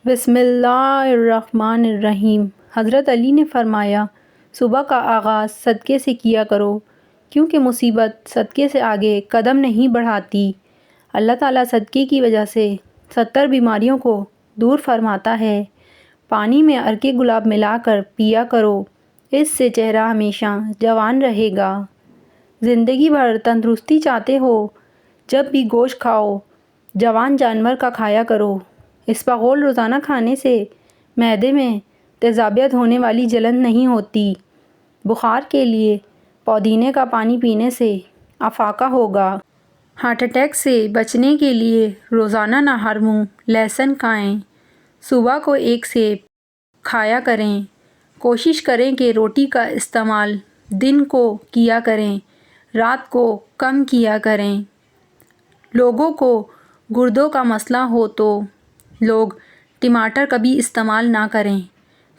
بسم اللہ الرحمن الرحیم۔ حضرت علی نے فرمایا، صبح کا آغاز صدقے سے کیا کرو، کیونکہ مصیبت صدقے سے آگے قدم نہیں بڑھاتی۔ اللہ تعالیٰ صدقے کی وجہ سے 70 بیماریوں کو دور فرماتا ہے۔ پانی میں عرق گلاب ملا کر پیا کرو، اس سے چہرہ ہمیشہ جوان رہے گا۔ زندگی بھر تندرستی چاہتے ہو، جب بھی گوشت کھاؤ جوان جانور کا کھایا کرو۔ اسپاغول روزانہ کھانے سے معدے میں تیزابیت ہونے والی جلن نہیں ہوتی۔ بخار کے لیے پودینے کا پانی پینے سے افاقہ ہوگا۔ ہارٹ اٹیک سے بچنے کے لیے روزانہ نہار منہ لہسن کھائیں۔ صبح کو 1 سیب کھایا کریں۔ کوشش کریں کہ روٹی کا استعمال دن کو کیا کریں، رات کو کم کیا کریں۔ لوگوں کو گردوں کا مسئلہ ہو تو لوگ ٹماٹر کبھی استعمال نہ کریں۔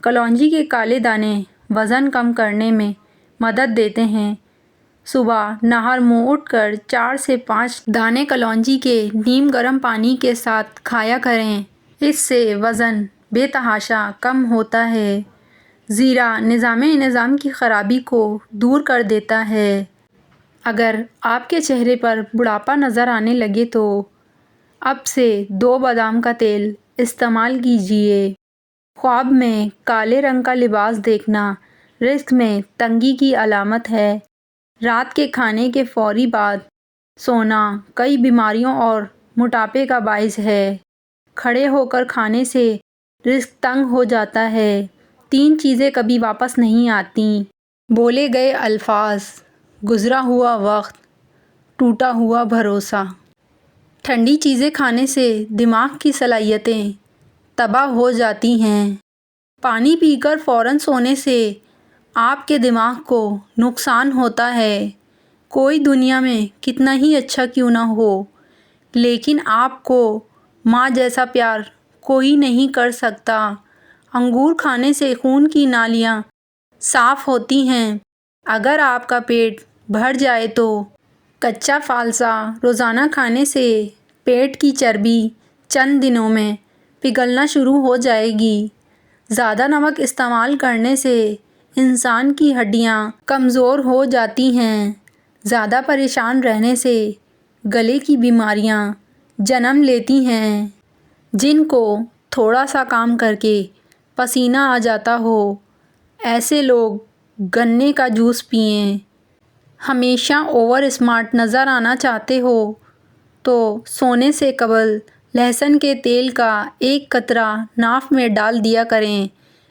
کلونجی کے کالے دانے وزن کم کرنے میں مدد دیتے ہیں۔ صبح نہار منہ اٹھ کر 4 سے 5 دانے کلونجی کے نیم گرم پانی کے ساتھ کھایا کریں، اس سے وزن بے تحاشا کم ہوتا ہے۔ زیرہ نظام کی خرابی کو دور کر دیتا ہے۔ اگر آپ کے چہرے پر بڑھاپا نظر آنے لگے تو اب سے 2 بادام کا تیل استعمال کیجیے۔ خواب میں کالے رنگ کا لباس دیکھنا رزق میں تنگی کی علامت ہے۔ رات کے کھانے کے فوری بعد سونا کئی بیماریوں اور موٹاپے کا باعث ہے۔ کھڑے ہو کر کھانے سے رزق تنگ ہو جاتا ہے۔ 3 چیزیں کبھی واپس نہیں آتیں: بولے گئے الفاظ، گزرا ہوا وقت، ٹوٹا ہوا بھروسہ۔ ٹھنڈی چیزیں کھانے سے دماغ کی صلاحیتیں تباہ ہو جاتی ہیں۔ پانی پی کر فوراً سونے سے آپ کے دماغ کو نقصان ہوتا ہے۔ کوئی دنیا میں کتنا ہی اچھا کیوں نہ ہو، لیکن آپ کو ماں جیسا پیار کوئی نہیں کر سکتا۔ انگور کھانے سے خون کی نالیاں صاف ہوتی ہیں۔ اگر آپ کا پیٹ بھر جائے تو کچا فالسا روزانہ کھانے سے پیٹ کی چربی چند دنوں میں پگھلنا شروع ہو جائے گی۔ زیادہ نمک استعمال کرنے سے انسان کی ہڈیاں کمزور ہو جاتی ہیں۔ زیادہ پریشان رہنے سے گلے کی بیماریاں جنم لیتی ہیں۔ جن کو تھوڑا سا کام کر کے پسینہ آ جاتا ہو، ایسے لوگ گنے کا جوس پئیں۔ ہمیشہ اوور اسمارٹ نظر آنا چاہتے ہو تو سونے سے قبل لہسن کے تیل کا 1 قطرہ ناف میں ڈال دیا کریں،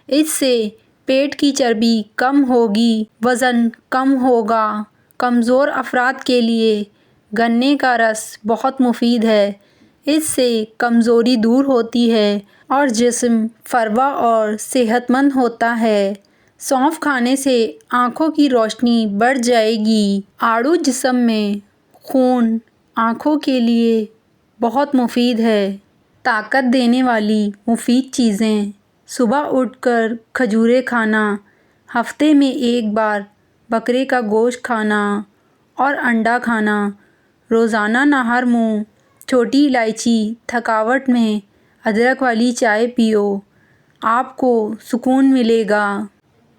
اس سے پیٹ کی چربی کم ہوگی، وزن کم ہوگا۔ کمزور افراد کے لیے گنے کا رس بہت مفید ہے، اس سے کمزوری دور ہوتی ہے اور جسم فروا اور صحت مند ہوتا ہے۔ سونف کھانے سے آنکھوں کی روشنی بڑھ جائے گی۔ آڑو جسم میں خون، آنکھوں کے لیے بہت مفید ہے۔ طاقت دینے والی مفید چیزیں: صبح اٹھ کر کھجوریں کھانا، ہفتے میں 1 بار بکرے کا گوشت کھانا اور انڈا کھانا۔ روزانہ نہار منہ چھوٹی الائچی، تھکاوٹ میں ادرک والی چائے پیو، آپ کو سکون ملے گا۔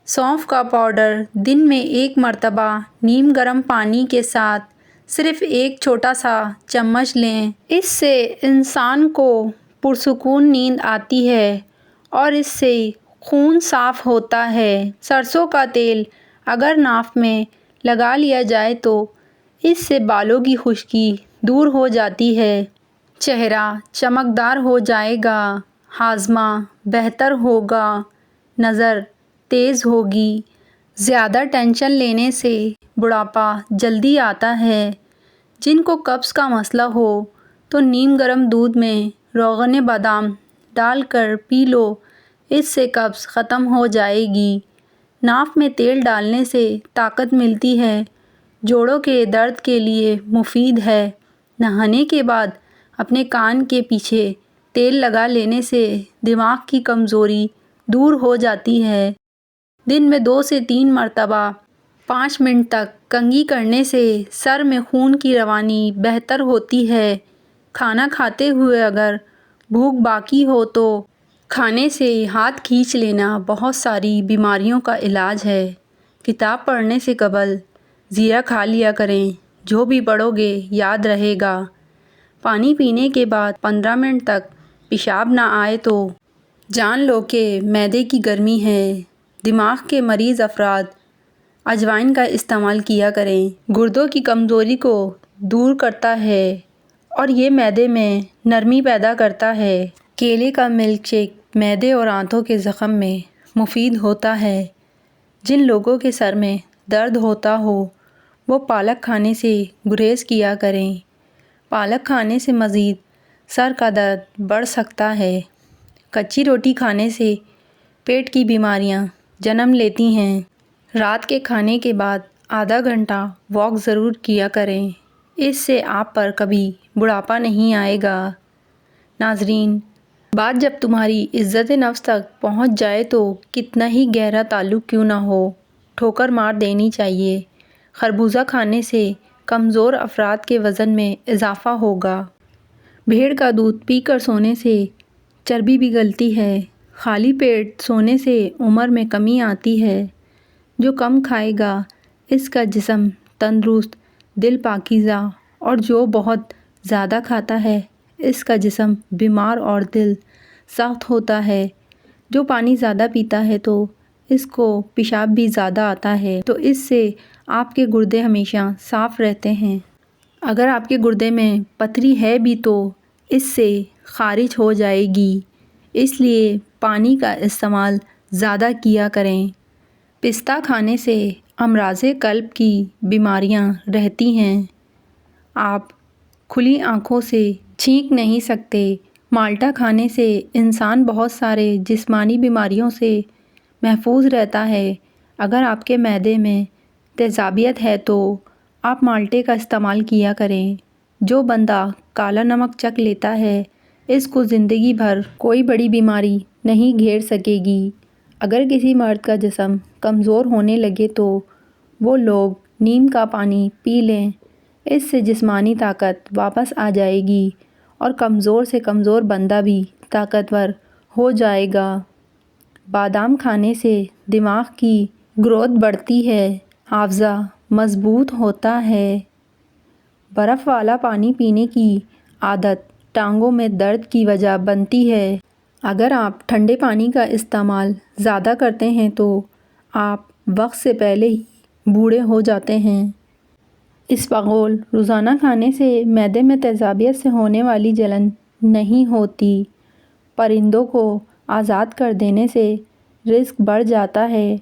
سونف کا پاؤڈر دن میں 1 مرتبہ نیم گرم پانی کے ساتھ صرف 1 چھوٹا سا چمچ لیں، اس سے انسان کو پرسکون نیند آتی ہے اور اس سے خون صاف ہوتا ہے۔ سرسوں کا تیل اگر ناف میں لگا لیا جائے تو اس سے بالوں کی خشکی دور ہو جاتی ہے، چہرہ چمکدار ہو جائے گا، ہاضمہ بہتر ہوگا، نظر تیز ہوگی۔ زیادہ ٹینشن لینے سے بڑھاپا جلدی آتا ہے۔ جن کو قبض کا مسئلہ ہو تو نیم گرم دودھ میں روغن بادام ڈال کر پی لو، اس سے قبض ختم ہو جائے گی۔ ناف میں تیل ڈالنے سے طاقت ملتی ہے، جوڑوں کے درد کے لیے مفید ہے۔ نہانے کے بعد اپنے کان کے پیچھے تیل لگا لینے سے دماغ کی کمزوری دور ہو جاتی ہے۔ دن میں 2 سے 3 مرتبہ 5 منٹ تک کنگھی کرنے سے سر میں خون کی روانی بہتر ہوتی ہے۔ کھانا کھاتے ہوئے اگر بھوک باقی ہو تو کھانے سے ہاتھ کھینچ لینا بہت ساری بیماریوں کا علاج ہے۔ کتاب پڑھنے سے قبل زیرہ کھا لیا کریں، جو بھی پڑھو گے یاد رہے گا۔ پانی پینے کے بعد 15 منٹ تک پیشاب نہ آئے تو جان لو کہ معدے کی گرمی ہے۔ دماغ کے مریض افراد اجوائن کا استعمال کیا کریں۔ گردوں کی کمزوری کو دور کرتا ہے اور یہ معدے میں نرمی پیدا کرتا ہے۔ کیلے کا ملک شیک معدے اور آنتوں کے زخم میں مفید ہوتا ہے۔ جن لوگوں کے سر میں درد ہوتا ہو وہ پالک کھانے سے گریز کیا کریں۔ پالک کھانے سے مزید سر کا درد بڑھ سکتا ہے۔ کچی روٹی کھانے سے پیٹ کی بیماریاں جنم لیتی ہیں۔ رات کے کھانے کے بعد آدھا گھنٹہ واک ضرور کیا کریں۔ اس سے آپ پر کبھی بڑھاپا نہیں آئے گا۔ ناظرین، بات جب تمہاری عزت نفس تک پہنچ جائے تو کتنا ہی گہرا تعلق کیوں نہ ہو، ٹھوکر مار دینی چاہیے۔ خربوزہ کھانے سے کمزور افراد کے وزن میں اضافہ ہوگا۔ بھیڑ کا دودھ پی کر سونے سے چربی پگھلتی ہے۔ خالی پیٹ سونے سے عمر میں کمی آتی ہے۔ جو کم کھائے گا اس کا جسم تندرست، دل پاکیزہ، اور جو بہت زیادہ کھاتا ہے اس کا جسم بیمار اور دل سخت ہوتا ہے۔ جو پانی زیادہ پیتا ہے تو اس کو پیشاب بھی زیادہ آتا ہے، تو اس سے آپ کے گردے ہمیشہ صاف رہتے ہیں۔ اگر آپ کے گردے میں پتھری ہے بھی تو اس سے خارج ہو جائے گی۔ اس لیے پانی کا استعمال زیادہ کیا کریں۔ پستہ کھانے سے امراض قلب کی بیماریاں رہتی ہیں۔ آپ کھلی آنکھوں سے چھینک نہیں سکتے۔ مالٹا کھانے سے انسان بہت سارے جسمانی بیماریوں سے محفوظ رہتا ہے۔ اگر آپ کے معدے میں تیزابیت ہے تو آپ مالٹے کا استعمال کیا کریں۔ جو بندہ کالا نمک چکھ لیتا ہے اس کو زندگی بھر کوئی بڑی بیماری نہیں گھیر سکے گی۔ اگر کسی مرد کا جسم کمزور ہونے لگے تو وہ لوگ نیم کا پانی پی لیں۔ اس سے جسمانی طاقت واپس آ جائے گی اور کمزور سے کمزور بندہ بھی طاقتور ہو جائے گا۔ بادام کھانے سے دماغ کی گروتھ بڑھتی ہے، حافظہ مضبوط ہوتا ہے۔ برف والا پانی پینے کی عادت ٹانگوں میں درد کی وجہ بنتی ہے۔ اگر آپ ٹھنڈے پانی کا استعمال زیادہ کرتے ہیں تو آپ وقت سے پہلے ہی بوڑھے ہو جاتے ہیں۔ اسپاغول روزانہ کھانے سے معدے میں تیزابیت سے ہونے والی جلن نہیں ہوتی۔ پرندوں کو آزاد کر دینے سے رزق بڑھ جاتا ہے۔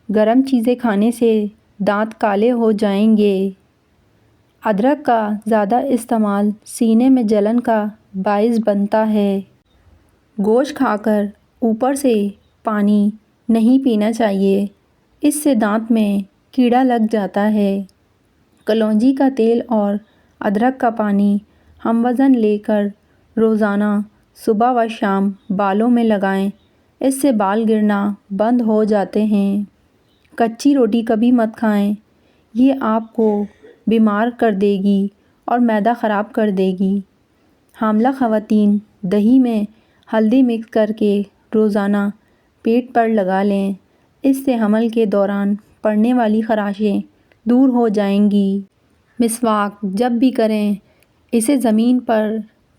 گرم چیزیں کھانے سے دانت کالے ہو جائیں گے۔ ادرک کا زیادہ استعمال سینے میں جلن کا باعث بنتا ہے۔ گوشت کھا کر اوپر سے پانی نہیں پینا چاہیے، اس سے دانت میں کیڑا لگ جاتا ہے۔ کلونجی کا تیل اور ادرک کا پانی ہم وزن لے کر روزانہ صبح و شام بالوں میں لگائیں، اس سے بال گرنا بند ہو جاتے ہیں۔ کچی روٹی کبھی مت کھائیں، یہ آپ کو بیمار کر دے گی اور معدہ خراب کر دے گی۔ حاملہ خواتین دہی میں ہلدی مکس کر کے روزانہ پیٹ پر لگا لیں، اس سے حمل کے دوران پڑنے والی خراشیں دور ہو جائیں گی۔ مسواک جب بھی کریں اسے زمین پر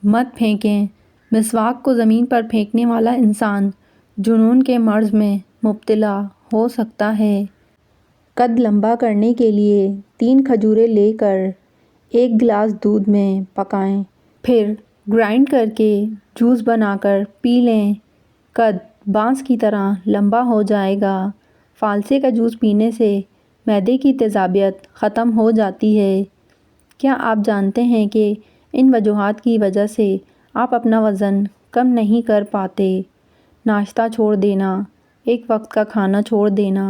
مت پھینکیں۔ مسواک کو زمین پر پھینکنے والا انسان جنون کے مرض میں مبتلا ہو سکتا ہے۔ قد لمبا کرنے کے لیے 3 کھجوریں لے کر 1 گلاس دودھ میں پکائیں، پھر گرائنڈ کر کے جوس بنا کر پی لیں۔ قد بانس کی طرح لمبا ہو جائے گا۔ فالسے کا جوس پینے سے معدے کی تیزابیت ختم ہو جاتی ہے۔ کیا آپ جانتے ہیں کہ ان وجوہات کی وجہ سے آپ اپنا وزن کم نہیں کر پاتے؟ ناشتہ چھوڑ دینا، ایک وقت کا کھانا چھوڑ دینا،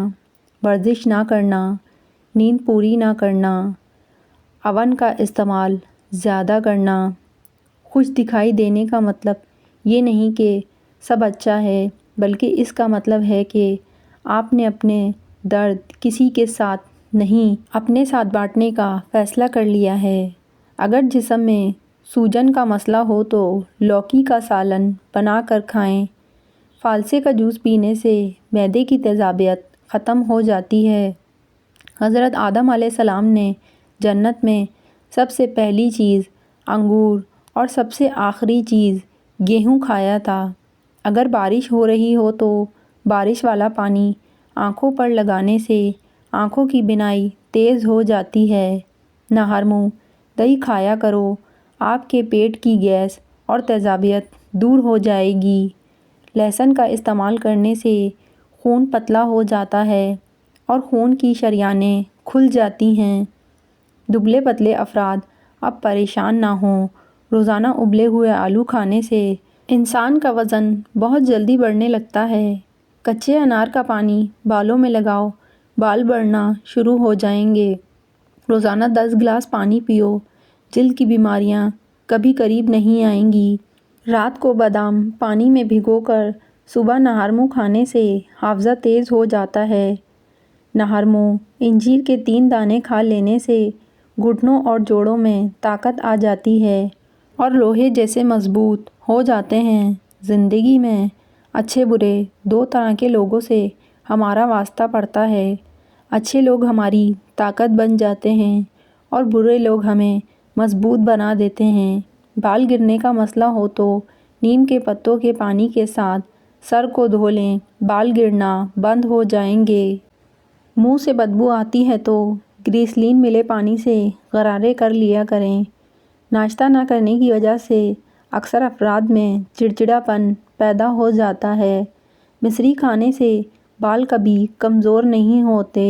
ورزش نہ کرنا، نیند پوری نہ کرنا، اوون کا استعمال زیادہ کرنا۔ خوش دکھائی دینے کا مطلب یہ نہیں کہ سب اچھا ہے، بلکہ اس کا مطلب ہے کہ آپ نے اپنے درد کسی کے ساتھ نہیں، اپنے ساتھ بانٹنے کا فیصلہ کر لیا ہے۔ اگر جسم میں سوجن کا مسئلہ ہو تو لوکی کا سالن بنا کر کھائیں۔ فالسے کا جوس پینے سے معدے کی تیزابیت ختم ہو جاتی ہے۔ حضرت آدم علیہ السلام نے جنت میں سب سے پہلی چیز انگور اور سب سے آخری چیز گیہوں کھایا تھا۔ اگر بارش ہو رہی ہو تو بارش والا پانی آنکھوں پر لگانے سے آنکھوں کی بینائی تیز ہو جاتی ہے۔ نہار منہ دہی کھایا کرو، آپ کے پیٹ کی گیس اور تیزابیت دور ہو جائے گی۔ لہسن کا استعمال کرنے سے خون پتلا ہو جاتا ہے اور خون کی شریانیں کھل جاتی ہیں۔ دبلے پتلے افراد اب پریشان نہ ہوں۔ روزانہ ابلے ہوئے آلو کھانے سے انسان کا وزن بہت جلدی بڑھنے لگتا ہے۔ کچے انار کا پانی بالوں میں لگاؤ، بال بڑھنا شروع ہو جائیں گے۔ روزانہ 10 گلاس پانی پیو، جلد کی بیماریاں کبھی قریب نہیں آئیں گی۔ رات کو بادام پانی میں بھگو کر صبح نہار منہ کھانے سے حافظہ تیز ہو جاتا ہے۔ نہار منہ انجیر کے 3 دانے کھا لینے سے گھٹنوں اور جوڑوں میں طاقت آ جاتی ہے اور لوہے جیسے مضبوط ہو جاتے ہیں۔ زندگی میں اچھے برے 2 طرح کے لوگوں سے ہمارا واسطہ پڑتا ہے۔ اچھے لوگ ہماری طاقت بن جاتے ہیں اور برے لوگ ہمیں مضبوط بنا دیتے ہیں۔ بال گرنے کا مسئلہ ہو تو نیم کے پتوں کے پانی کے ساتھ سر کو دھو لیں، بال گرنا بند ہو جائیں گے۔ منہ سے بدبو آتی ہے تو گریسلین ملے پانی سے غرارے کر لیا کریں۔ ناشتہ نہ کرنے کی وجہ سے اکثر افراد میں چڑچڑاپن پیدا ہو جاتا ہے۔ مصری کھانے سے بال کبھی کمزور نہیں ہوتے۔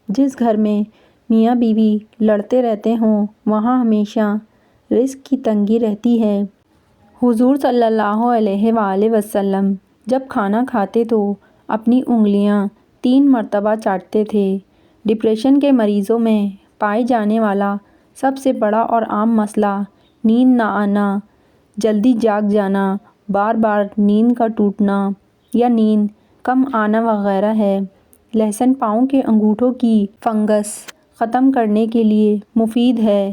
جس گھر میں میاں بیوی لڑتے رہتے ہوں وہاں ہمیشہ رزق کی تنگی رہتی ہے۔ حضور صلی اللہ علیہ وآلہ وسلم جب کھانا کھاتے تو اپنی انگلیاں 3 مرتبہ چاٹتے تھے۔ ڈپریشن کے مریضوں میں پائے جانے والا سب سے بڑا اور عام مسئلہ نیند نہ آنا، جلدی جاگ جانا، بار بار نیند کا ٹوٹنا یا نیند کم آنا وغیرہ ہے۔ لہسن پاؤں کے انگوٹھوں کی فنگس ختم کرنے کے لیے مفید ہے۔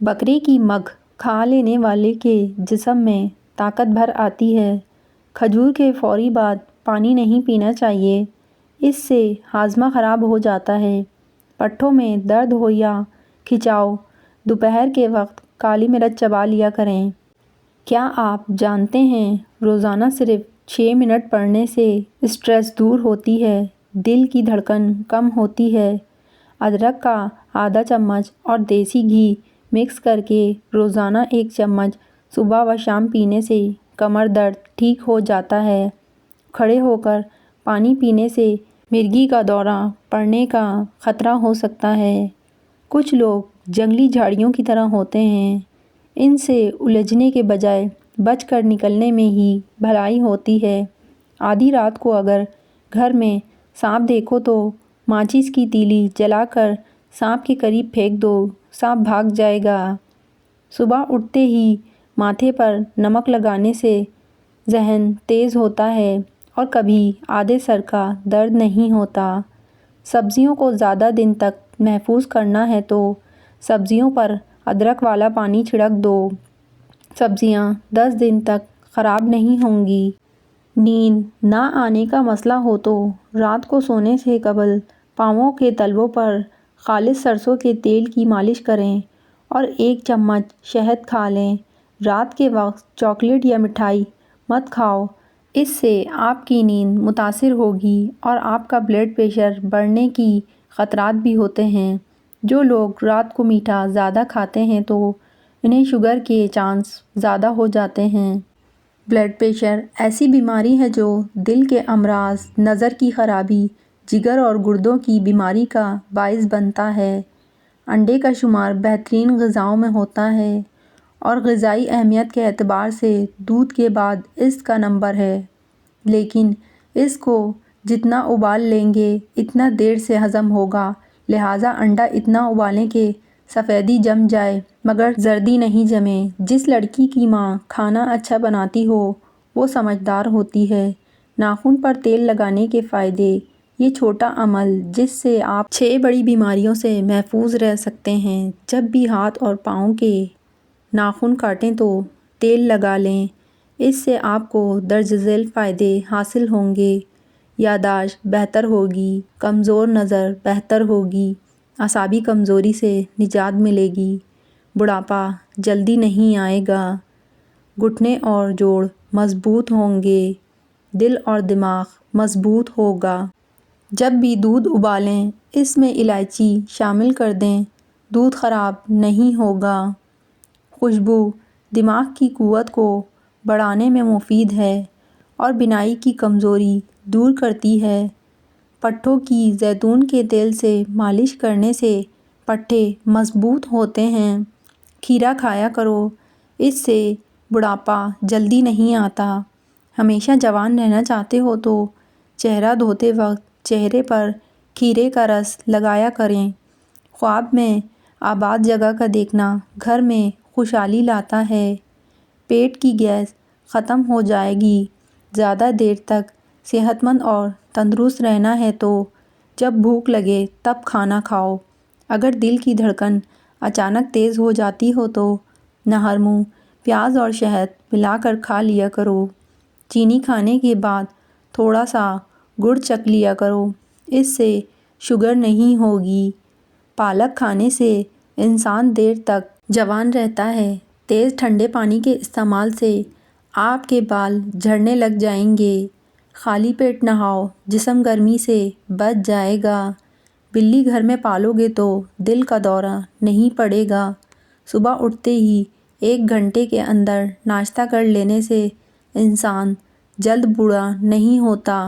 بکرے کی مگھ کھا لینے والے کے جسم میں طاقت بھر آتی ہے۔ کھجور کے فوری بعد پانی نہیں پینا چاہیے، اس سے ہاضمہ خراب ہو جاتا ہے۔ پٹھوں میں درد ہو یا کھچاؤ، دوپہر کے وقت کالی مرچ چبا لیا کریں۔ کیا آپ جانتے ہیں روزانہ صرف 6 منٹ پڑھنے سے اسٹریس دور ہوتی ہے، دل کی دھڑکن کم ہوتی ہے۔ ادرک کا آدھا چمچ اور دیسی گھی مکس کر کے روزانہ 1 چمچ صبح و شام پینے سے کمر درد ٹھیک ہو جاتا ہے۔ کھڑے ہو کر پانی پینے سے مرگی کا دورہ پڑنے کا خطرہ ہو سکتا ہے۔ کچھ لوگ جنگلی جھاڑیوں کی طرح ہوتے ہیں، ان سے الجھنے کے بجائے بچ کر نکلنے میں ہی بھلائی ہوتی ہے۔ آدھی رات کو اگر گھر میں سانپ دیکھو تو ماچس کی تیلی جلا کر سانپ کے قریب پھینک دو، سانپ بھاگ جائے گا۔ صبح اٹھتے ہی ماتھے پر نمک لگانے سے ذہن تیز ہوتا ہے اور کبھی آدھے سر کا درد نہیں ہوتا۔ سبزیوں کو زیادہ دن تک محفوظ کرنا ہے تو سبزیوں پر ادرک والا پانی چھڑک دو، سبزیاں 10 دن تک خراب نہیں ہوں گی۔ نیند نہ آنے کا مسئلہ ہو تو رات کو سونے سے قبل پاؤں کے تلووں پر خالص سرسوں کے تیل کی مالش کریں اور 1 چمچ شہد کھا لیں۔ رات کے وقت چاکلیٹ یا مٹھائی مت کھاؤ، اس سے آپ کی نیند متاثر ہوگی اور آپ کا بلڈ پریشر بڑھنے کی خطرات بھی ہوتے ہیں۔ جو لوگ رات کو میٹھا زیادہ کھاتے ہیں تو انہیں شوگر کے چانس زیادہ ہو جاتے ہیں۔ بلڈ پریشر ایسی بیماری ہے جو دل کے امراض، نظر کی خرابی، جگر اور گردوں کی بیماری کا باعث بنتا ہے۔ انڈے کا شمار بہترین غذاؤں میں ہوتا ہے اور غذائی اہمیت کے اعتبار سے دودھ کے بعد اس کا نمبر ہے، لیکن اس کو جتنا ابال لیں گے اتنا دیر سے ہضم ہوگا، لہٰذا انڈا اتنا ابالیں کہ سفیدی جم جائے مگر زردی نہیں جمے۔ جس لڑکی کی ماں کھانا اچھا بناتی ہو وہ سمجھدار ہوتی ہے۔ ناخن پر تیل لگانے کے فائدے۔ یہ چھوٹا عمل جس سے آپ 6 بڑی بیماریوں سے محفوظ رہ سکتے ہیں۔ جب بھی ہاتھ اور پاؤں کے ناخن کاٹیں تو تیل لگا لیں، اس سے آپ کو درج ذیل فائدے حاصل ہوں گے۔ یادداشت بہتر ہوگی، کمزور نظر بہتر ہوگی، اعصابی کمزوری سے نجات ملے گی، بڑھاپا جلدی نہیں آئے گا، گھٹنے اور جوڑ مضبوط ہوں گے، دل اور دماغ مضبوط ہوگا۔ جب بھی دودھ ابالیں اس میں الائچی شامل کر دیں، دودھ خراب نہیں ہوگا۔ خوشبو دماغ کی قوت کو بڑھانے میں مفید ہے اور بینائی کی کمزوری دور کرتی ہے۔ پٹھوں کی زیتون کے تیل سے مالش کرنے سے پٹھے مضبوط ہوتے ہیں۔ کھیرا کھایا کرو، اس سے بڑھاپا جلدی نہیں آتا۔ ہمیشہ جوان رہنا چاہتے ہو تو چہرہ دھوتے وقت چہرے پر کھیرے کا رس لگایا کریں۔ خواب میں آباد جگہ کا دیکھنا گھر میں خوشحالی لاتا ہے۔ پیٹ کی گیس ختم ہو جائے گی۔ زیادہ دیر تک صحت مند اور تندرست رہنا ہے تو جب بھوک لگے تب کھانا کھاؤ۔ اگر دل کی دھڑکن اچانک تیز ہو جاتی ہو تو نہر منہ پیاز اور شہد ملا کر کھا لیا کرو۔ چینی کھانے کے بعد تھوڑا سا گڑ چکھ لیا کرو، اس سے شوگر نہیں ہوگی۔ پالک کھانے سے انسان دیر تک جوان رہتا ہے۔ تیز ٹھنڈے پانی کے استعمال سے آپ کے بال جھڑنے لگ جائیں گے۔ خالی پیٹ نہاؤ، جسم گرمی سے بچ جائے گا۔ بلی گھر میں پالو گے تو دل کا دورہ نہیں پڑے گا۔ صبح اٹھتے ہی 1 گھنٹے کے اندر ناشتہ کر لینے سے انسان جلد بوڑھا نہیں ہوتا۔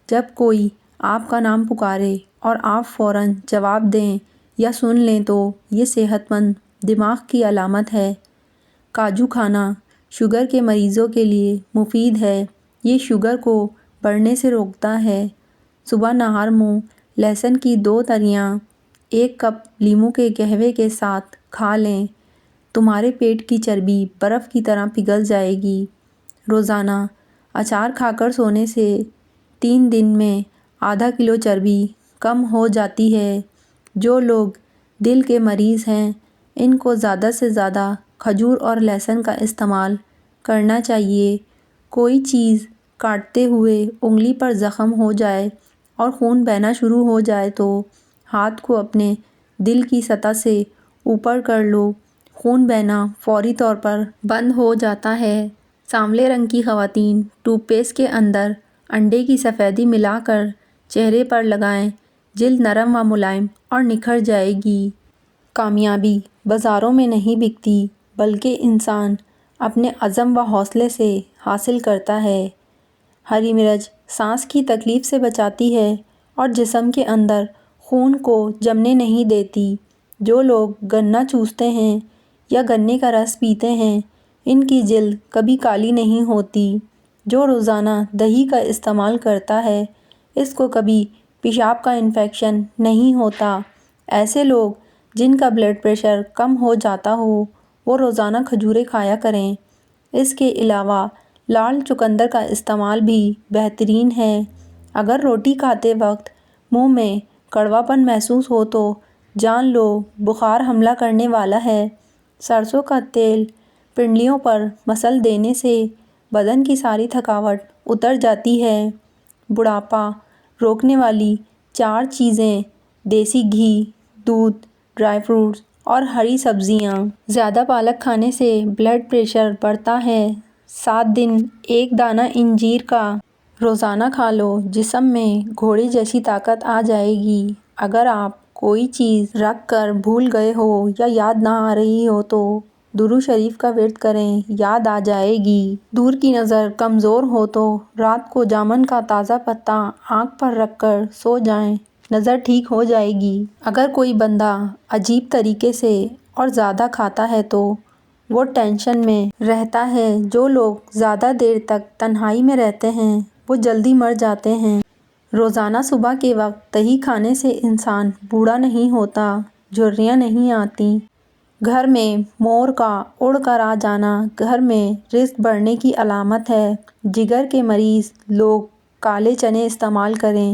جب کوئی آپ کا نام پکارے اور آپ فوراً جواب دیں یا سن لیں تو یہ صحت مند دماغ کی علامت ہے۔ کاجو کھانا شوگر کے مریضوں کے لیے مفید ہے۔ یہ شوگر کو بڑھنے سے روکتا ہے۔ صبح نہار منہ لہسن کی 2 تریاں 1 کپ لیموں کے قہوے کے ساتھ کھا لیں۔ تمہارے پیٹ کی چربی برف کی طرح پگھل جائے گی۔ روزانہ اچار کھا کر سونے سے 3 دن میں ½ کلو چربی کم ہو جاتی ہے۔ جو لوگ دل کے مریض ہیں ان کو زیادہ سے زیادہ کھجور اور لہسن کا استعمال کرنا چاہیے۔ کوئی چیز کاٹتے ہوئے انگلی پر زخم ہو جائے اور خون بہنا شروع ہو جائے تو ہاتھ کو اپنے دل کی سطح سے اوپر کر لو، خون بہنا فوری طور پر بند ہو جاتا ہے۔ سانولے رنگ کی خواتین ٹوتھ پیسٹ کے اندر انڈے کی سفیدی ملا کر چہرے پر لگائیں، جلد نرم و ملائم اور نکھر جائے گی۔ کامیابی بازاروں میں نہیں بکتی بلکہ انسان اپنے عزم و حوصلے سے حاصل کرتا ہے۔ ہری مرچ سانس کی تکلیف سے بچاتی ہے اور جسم کے اندر خون کو جمنے نہیں دیتی۔ جو لوگ گنا چوستے ہیں یا گنے کا رس پیتے ہیں ان کی جلد کبھی کالی نہیں ہوتی۔ جو روزانہ دہی کا استعمال کرتا ہے اس کو کبھی پیشاب کا انفیکشن نہیں ہوتا۔ ایسے لوگ جن کا بلڈ پریشر کم ہو جاتا ہو وہ روزانہ کھجوریں کھایا کریں۔ اس کے علاوہ لال چقندر کا استعمال بھی بہترین ہے۔ اگر روٹی کھاتے وقت منہ میں کڑوا پن محسوس ہو تو جان لو بخار حملہ کرنے والا ہے۔ سرسوں کا تیل پنڈلیوں پر مسل دینے سے بدن کی ساری تھکاوٹ اتر جاتی ہے۔ بڑھاپا روکنے والی 4 چیزیں دیسی گھی، دودھ، ڈرائی فروٹس اور ہری سبزیاں۔ زیادہ پالک کھانے سے بلڈ پریشر بڑھتا ہے۔ 7 دن 1 دانہ انجیر کا روزانہ کھا لو، جسم میں گھوڑے جیسی طاقت آ جائے گی۔ اگر آپ کوئی چیز رکھ کر بھول گئے ہو یا یاد نہ آ رہی ہو تو درود شریف کا ورد کریں، یاد آ جائے گی۔ دور کی نظر کمزور ہو تو رات کو جامن کا تازہ پتا آنکھ پر رکھ کر سو جائیں، نظر ٹھیک ہو جائے گی۔ اگر کوئی بندہ عجیب طریقے سے اور زیادہ کھاتا ہے تو وہ ٹینشن میں رہتا ہے۔ جو لوگ زیادہ دیر تک تنہائی میں رہتے ہیں وہ جلدی مر جاتے ہیں۔ روزانہ صبح کے وقت دہی کھانے سے انسان بوڑھا نہیں ہوتا، جھریاں نہیں آتیں۔ گھر میں مور کا اڑ کر آ جانا گھر میں رزق بڑھنے کی علامت ہے۔ جگر کے مریض لوگ کالے چنے استعمال کریں۔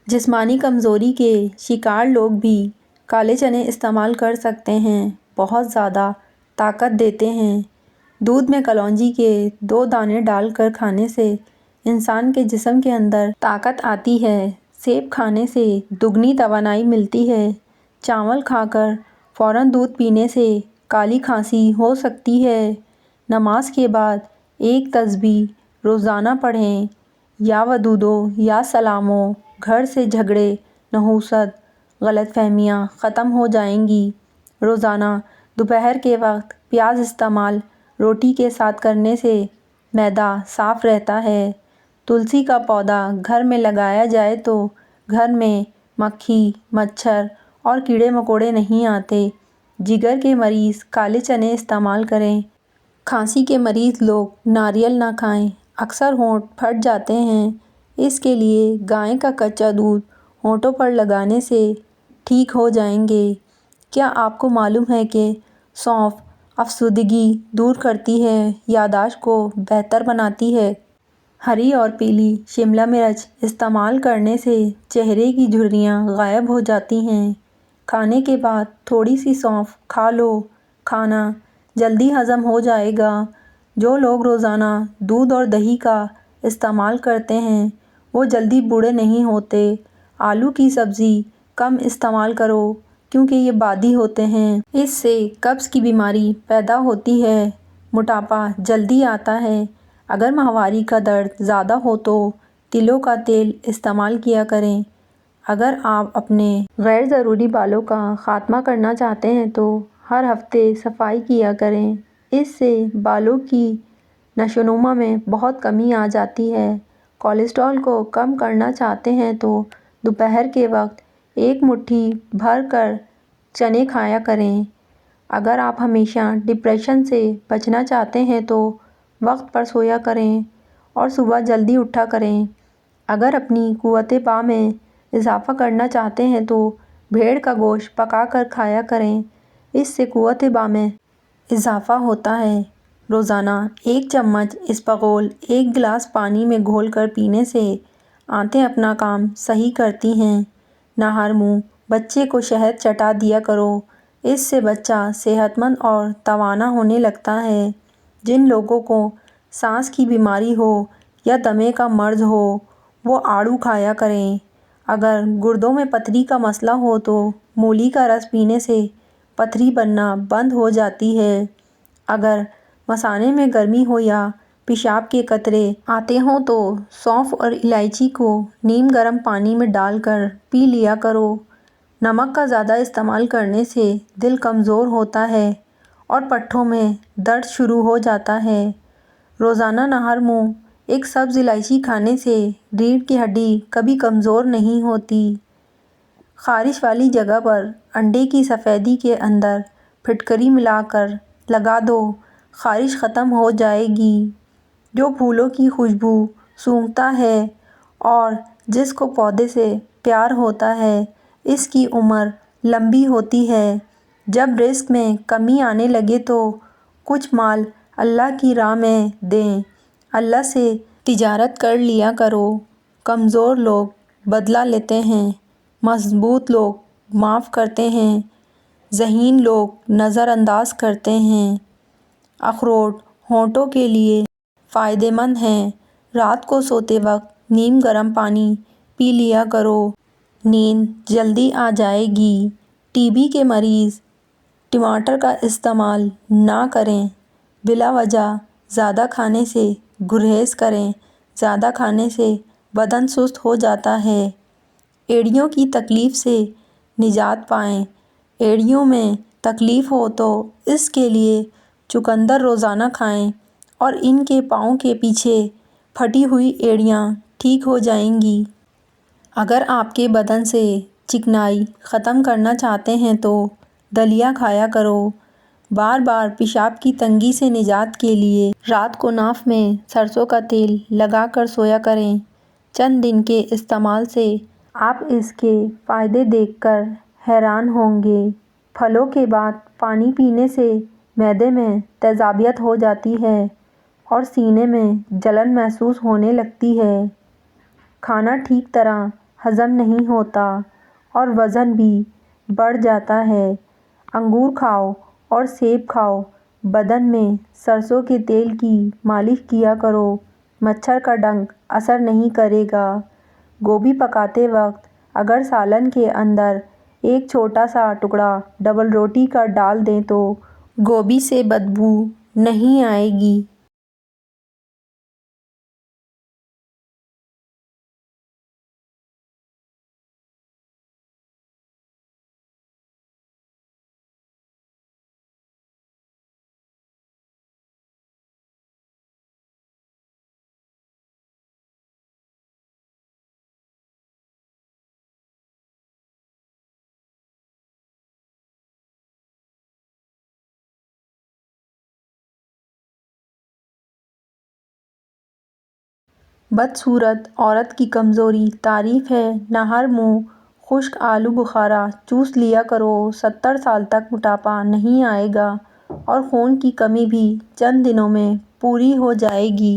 جسمانی کمزوری کے شکار لوگ بھی کالے چنے استعمال کر سکتے ہیں، بہت زیادہ طاقت دیتے ہیں۔ دودھ میں کلونجی کے 2 دانے ڈال کر کھانے سے انسان کے جسم کے اندر طاقت آتی ہے۔ سیب کھانے سے دگنی توانائی ملتی ہے۔ چاول کھا کر فوراً دودھ پینے سے کالی کھانسی ہو سکتی ہے۔ نماز کے بعد ایک تسبیح روزانہ پڑھیں۔ یا ودودو یا سلامو، گھر سے جھگڑے، نحوست، غلط فہمیاں ختم ہو جائیں گی۔ روزانہ دوپہر کے وقت پیاز استعمال روٹی کے ساتھ کرنے سے معدہ صاف رہتا ہے۔ تلسی کا پودا گھر میں لگایا جائے تو گھر میں مکھی، مچھر اور کیڑے مکوڑے نہیں آتے۔ جگر کے مریض کالے چنے استعمال کریں۔ کھانسی کے مریض لوگ ناریل نہ کھائیں، اکثر ہونٹ پھٹ جاتے ہیں۔ اس کے لیے گائے کا کچا دودھ ہونٹوں پر لگانے سے ٹھیک ہو جائیں گے۔ کیا آپ کو معلوم ہے کہ سونف افسردگی دور کرتی ہے، یادداشت کو بہتر بناتی ہے؟ ہری اور پیلی شملہ مرچ استعمال کرنے سے چہرے کی جھریاں غائب ہو جاتی ہیں۔ کھانے کے بعد تھوڑی سی سونف کھا لو، کھانا جلدی ہضم ہو جائے گا۔ جو لوگ روزانہ دودھ اور دہی کا استعمال کرتے ہیں وہ جلدی بوڑھے نہیں ہوتے۔ آلو کی سبزی کم استعمال کرو کیونکہ یہ بادی ہوتے ہیں۔ اس سے قبض کی بیماری پیدا ہوتی ہے۔ موٹاپا جلدی آتا ہے۔ اگر ماہواری کا درد زیادہ ہو تو تلوں کا تیل استعمال کیا کریں۔ اگر آپ اپنے غیر ضروری بالوں کا خاتمہ کرنا چاہتے ہیں تو ہر ہفتے صفائی کیا کریں۔ اس سے بالوں کی نشوونما میں بہت کمی آ جاتی ہے۔ کولیسٹرول کو کم کرنا چاہتے ہیں تو دوپہر کے وقت ایک مٹھی بھر کر چنے کھایا کریں۔ اگر آپ ہمیشہ ڈپریشن سے بچنا چاہتے ہیں تو وقت پر سویا کریں اور صبح جلدی اٹھا کریں۔ اگر اپنی قوت با میں اضافہ کرنا چاہتے ہیں تو بھیڑ کا گوشت پکا کر کھایا کریں۔ اس سے قوت با میں اضافہ ہوتا ہے۔ روزانہ 1 چمچ اسپغول 1 گلاس پانی میں گھول کر پینے سے آنتیں اپنا کام صحیح کرتی ہیں۔ نہار منہ بچے کو شہد چٹا دیا کرو۔ اس سے بچہ صحت مند اور توانا ہونے لگتا ہے۔ جن لوگوں کو سانس کی بیماری ہو یا دمے کا مرض ہو وہ آڑو کھایا کریں۔ اگر گردوں میں پتھری کا مسئلہ ہو تو مولی کا رس پینے سے پتھری بننا بند ہو جاتی ہے۔ اگر مثانے میں گرمی ہو یا پیشاب کے قطرے آتے ہوں تو سونف اور الائچی کو نیم گرم پانی میں ڈال کر پی لیا کرو۔ نمک کا زیادہ استعمال کرنے سے دل کمزور ہوتا ہے اور پٹھوں میں درد شروع ہو جاتا ہے۔ روزانہ نہار منہ ایک سبز الائچی کھانے سے ریڑھ کی ہڈی کبھی کمزور نہیں ہوتی۔ خارش والی جگہ پر انڈے کی سفیدی کے اندر پھٹکری ملا کر لگا دو، خارش ختم ہو جائے گی۔ جو پھولوں کی خوشبو سونگھتا ہے اور جس کو پودے سے پیار ہوتا ہے اس کی عمر لمبی ہوتی ہے۔ جب رزق میں کمی آنے لگے تو کچھ مال اللہ کی راہ میں دیں۔ اللہ سے تجارت کر لیا کرو۔ کمزور لوگ بدلہ لیتے ہیں، مضبوط لوگ معاف کرتے ہیں، ذہین لوگ نظر انداز کرتے ہیں۔ اخروٹ ہونٹوں کے لیے فائدہ مند ہیں۔ رات کو سوتے وقت نیم گرم پانی پی لیا کرو، نیند جلدی آ جائے گی۔ ٹی بی کے مریض ٹماٹر کا استعمال نہ کریں۔ بلا وجہ زیادہ کھانے سے گریز کریں۔ زیادہ کھانے سے بدن سست ہو جاتا ہے۔ ایڑیوں کی تکلیف سے نجات پائیں۔ ایڑیوں میں تکلیف ہو تو اس کے لیے چقندر روزانہ کھائیں اور ان کے پاؤں کے پیچھے پھٹی ہوئی ایڑیاں ٹھیک ہو جائیں گی۔ اگر آپ کے بدن سے چکنائی ختم کرنا چاہتے ہیں تو دلیا کھایا کرو۔ بار بار پیشاب کی تنگی سے نجات کے لیے رات کو ناف میں سرسوں کا تیل لگا کر سویا کریں۔ چند دن کے استعمال سے آپ اس کے فائدے دیکھ کر حیران ہوں گے۔ پھلوں کے بعد پانی پینے سے معدے میں تیزابیت ہو جاتی ہے اور سینے میں جلن محسوس ہونے لگتی ہے۔ کھانا ٹھیک طرح ہضم نہیں ہوتا اور وزن بھی بڑھ جاتا ہے۔ انگور کھاؤ اور سیب کھاؤ، بدن میں سرسوں کے تیل کی مالش کیا کرو، مچھر کا ڈنک اثر نہیں کرے گا۔ گوبھی پکاتے وقت اگر سالن کے اندر ایک چھوٹا سا ٹکڑا ڈبل روٹی کا ڈال دیں تو گوبھی سے بدبو نہیں آئے گی۔ بدصورت عورت کی کمزوری تعریف ہے نہ ہر منہ خشک آلو بخارا چوس لیا کرو، 70 سال تک موٹاپا نہیں آئے گا اور خون کی کمی بھی چند دنوں میں پوری ہو جائے گی۔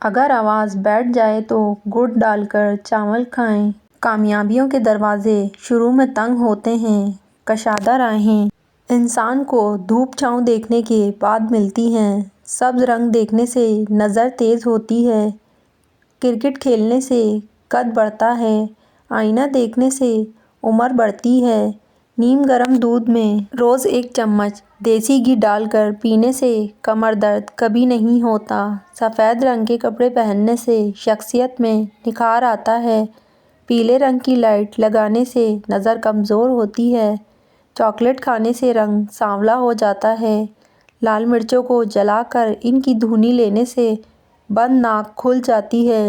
اگر آواز بیٹھ جائے تو گڑ ڈال کر چاول کھائیں۔ کامیابیوں کے دروازے شروع میں تنگ ہوتے ہیں، کشادہ راہیں انسان کو دھوپ چھاؤں دیکھنے کے بعد ملتی ہیں۔ سبز رنگ دیکھنے سے نظر تیز ہوتی ہے، کرکٹ کھیلنے سے قد بڑھتا ہے، آئینہ دیکھنے سے عمر بڑھتی ہے۔ نیم گرم دودھ میں روز 1 چمچ دیسی گھی ڈال کر پینے سے کمر درد کبھی نہیں ہوتا۔ سفید رنگ کے کپڑے پہننے سے شخصیت میں نکھار آتا ہے، پیلے رنگ کی لائٹ لگانے سے نظر کمزور ہوتی ہے، چاکلیٹ کھانے سے رنگ سانولا ہو جاتا ہے، لال مرچوں کو جلا کر ان کی دھنی لینے سے بند ناک کھل جاتی ہے،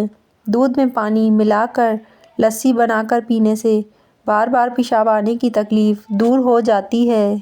دودھ میں پانی ملا کر لسی بنا کر پینے سے بار بار پیشاب آنے کی تکلیف دور ہو جاتی ہے۔